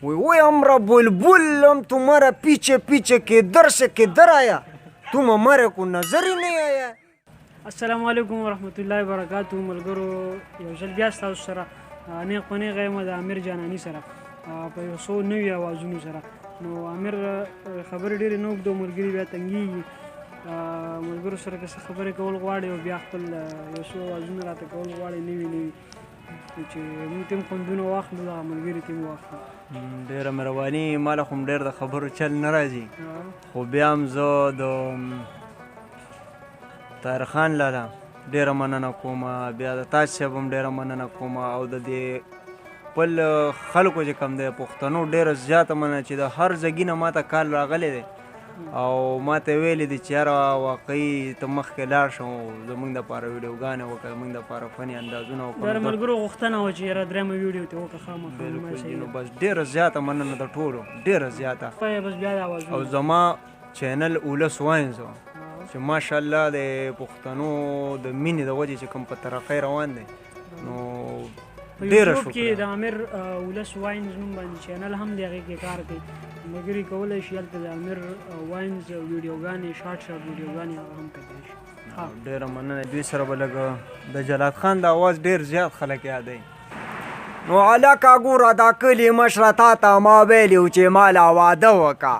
वो हमरा बुलबुल हम तुम्हारा पीछे पीछे किधर से किधर आया, तुम हमारे को नजर ही नहीं आया. السلام علیکم ورحمت الله وبرکاتہ ملګرو یو ځل بیا ستاسو سره نیغ په نیغه یم د امیر جاناني سره په یو څو نوي اوازونو سره. نو امیر خبرې ډېرې نه اوږدو، ملګري بیا تنګېږي. ملګرو سره که څه خبرې کول غواړئ او بیا خپل یو څو اوازونه راته کول غواړئ نوي نوي چې موږ ته هم خوندونه واخلو، دغه ملګري ته هم واخلو. ډېره مهرباني، ما له خو ډېر د خبرو چل نه راځي، خو بیا هم زه د طاهر خان لاله ډېره مننه کوم، بیا د تاج صاحب هم ډېره مننه کوم، او د دې خپل خلکو چې کوم دی پښتنو ډېره زیاته مننه چې د هر ځګي نه ما ته کال راغلی دی او ما ته ویلي دي چې یاره واقعي ته مخکې لاړ شه او زموږ دپاره ویډیوګانې وکړه، زموږ دپاره فني اندازونه وکړه. د ملګرو غوښتنه وه چې یاره درېیمه ویډیو ته وکړه خامخا. نو بس ډېره زیاته مننه د ټولو، ډېره زیاته. بس بیا د اوازونه او زما چینل اولس واینز چې ماشاءالله د پښتنو د مینې د وجې چې کوم په ترقۍ روان دی، نو ډېره یوټیوب کې د امیر ولس واینز نوم باندې چینل هم دی، هغې کې کار کوي. ملګري کولی شي هلته د امیر واینز ویډیوګانې شارټ ویډیوګانې هغه هم کتلی شي. ډېره مننه. دوی سره به لږ د جلات خان د اواز ډېر زیات خلک یادوي. نو هلکه ګوره دا کلي مشره تا ته ما ویلي و چې ما له واده وکړه،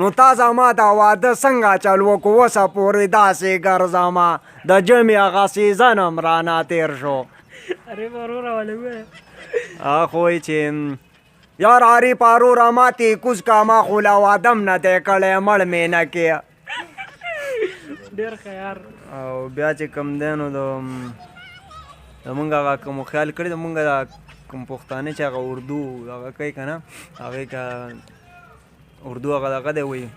نو تا زما دا واده څنګه چل وکړو، اوسه پورې داسې ګرځمه د جمعې هغه سیزن هم رانه تېر شو. ارې وروره ولې ووایه خو وایي چې یار عارف اروره ماتې کوز کا ما خو له واده م نه دی کړی مړ مې نه کې. ډېر ښه یار. او بیا چې کوم دی نو زمونږ هغه کوم خیال کړی زمونږ دا کوم پښتانه چې هغه اردو هغه کوي که نه، هغې که اردو هغه دغه دی وایي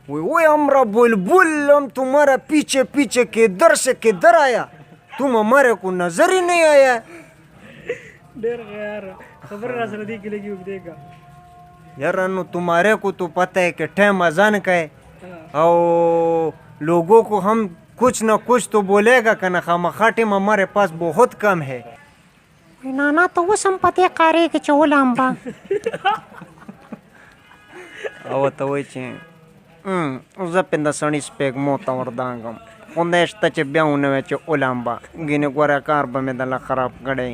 वो हमरा बुलबुल हम तुम्हारा पीछे पीछे किधर से किधर आया, तुम हमारे को नजर ही नहीं आया. ډېر ښه یار. خبر را سره دې کې لګي اوږدې کا यार नो तुम्हारे को तो पता है कि टाइम अजान का है और लोगों को हम कुछ न कुछ तो बोलेगा कि ना खामखा टाइम हमारे पास बहुत कम है. नाना तो वो संपत्ति कार्य के चोलाम्बा او ته وایي چې زه پنده سړي سپېږ موته وردانګم خدای شته چې بیا ونه وی چې اولامبه ګینې ګوره کار به مې دله خراب کړی.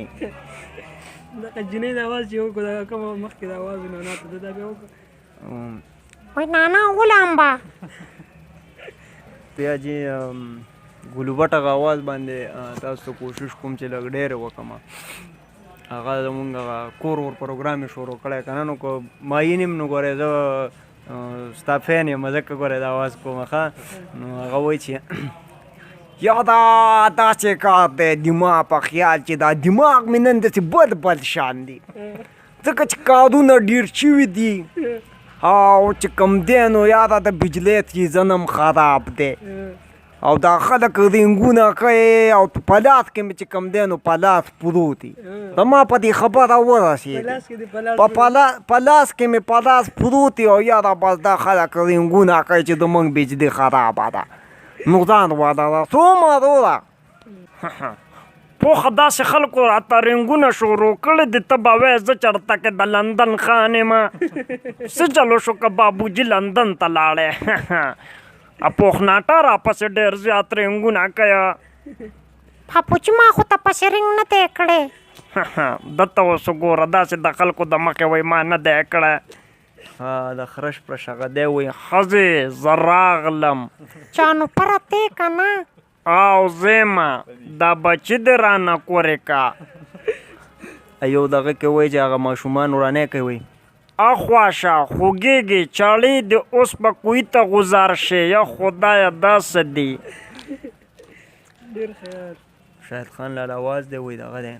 دغه جنۍ د اواز چې وکړو دغه کومه مخکې د اواز نانا ته دا بیا وکړو وای نانا اولامبا بیا چې ګلوبټ هغه اواز باندې تاسو ته کوشش کوم چې لږ ډېرې وکړم. هغه زمونږ هغه کور ور پروګرام یې شروع کړی که نه، نو که ماین یم نو ګورې زه ستا فین یم ځکه ګورې د اواز کوم ښه. نو هغه وایي چې یا دا داسې کار دی دماغ په خیال چې دا دماغ مې نن داسې بد شان دي ځکه چې کارونه ډېر شوي دي او چې کوم دی نو یا دا د بجلۍ سیزن هم خراب دی او دا خلک رینګونه کوي او په لاس کې مې چې کوم دی نو په لاس پروت دي. زما په دې خبره ورسېدې په لاس کې مې په لاس پروت دي او یاره بس دا خلک رینګونه کوي چې زموږ بجلي خرابه ده. نو ځان ووایه څومره وروره پوخه داسې خلکو راته رینګونه شروع کړي دي، ته به وایې زه چېرته کې د لندن خان یم څه چلو شو که بابوجي لندن ته لاړی پوخناټه راپسې ډېر زیات رینګونه کوي. پاپوچي ما خو ته پسې رینګ نه دی کړی دته اوس ګوره داسې د خلکو د مخې وایي ما نه دی کړی. د خرش پرش هغه دی وایي ښځې زه راغلم چانو پرتې که نه او زیمه دا بچي دې رانه کورې کا. یو دغه کې وایي چې هغه ماشومان ورانی کوي اخواشه خوږېږي چاړې دې اوس به کوی ته غوزار شي یا خدایه داسې دي. ډېر خیر. شاهد خان لاله اواز دی وایي دغه دی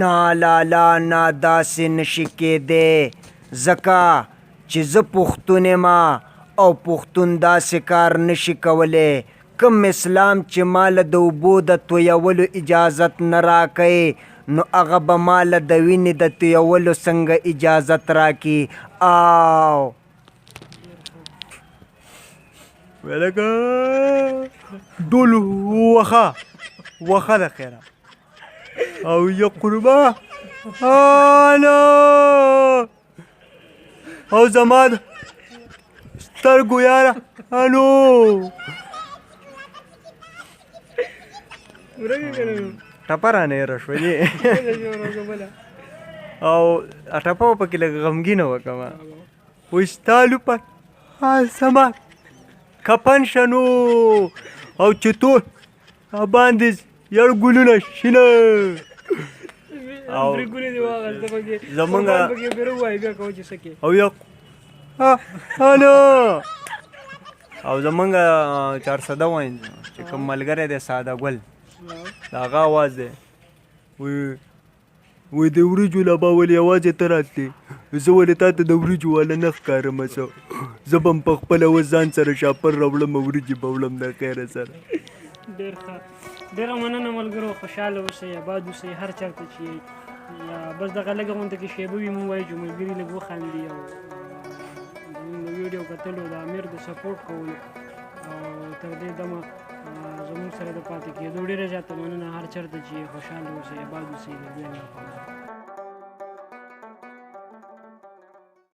نه لالا نه داسې نشي کېدی ځکه چې زه پښتون یم او پښتون داسې کار نشي کولی. کوم اسلام چې ماله د اوبو د تویولو اجازت نه راکوي نو هغه به ماله د وینې د تویولو څنګه اجازت راکړي. او ولکه ډول وخه د خیره او یا قربه انا او زما د سترګو یاره الو ټپه رانه هېره شولې او ټپه به پکې لږ غمګینه وکړمه وایي ستا لوپه زما کپن شنو او چې ټول باندې یړ ګلونه شنه او زمونږ او یا هلو او زمونږ 400 وایم چې کوم ملګری دی ساده ګل د هغه اواز دی وایي د وریجو لبا ولې یوازې ته راتلې زه ولې تا ته د وریجو والا نه ښکارم څه زه به م په خپله اوس ځان سره شاپر راوړم او وریجې به وړم د خیره سره ډېر ښه ډېره مننه ملګرو خوشحاله اوسئ اباد اوسئ هر چېرته چې یئ یا بس دغه لږه غونته کې شیبه وي مونږ وایو چې ملګري لږ وخاندي او زموږ د ویډیو کتلو د امیر د سپورټ کولو او تر دې دمه زموږ سره د پاتې کېدو ډېره زیاته مننه هر چېرته چې خوشحاله اوسئ اباد اوسئ د دې لپاره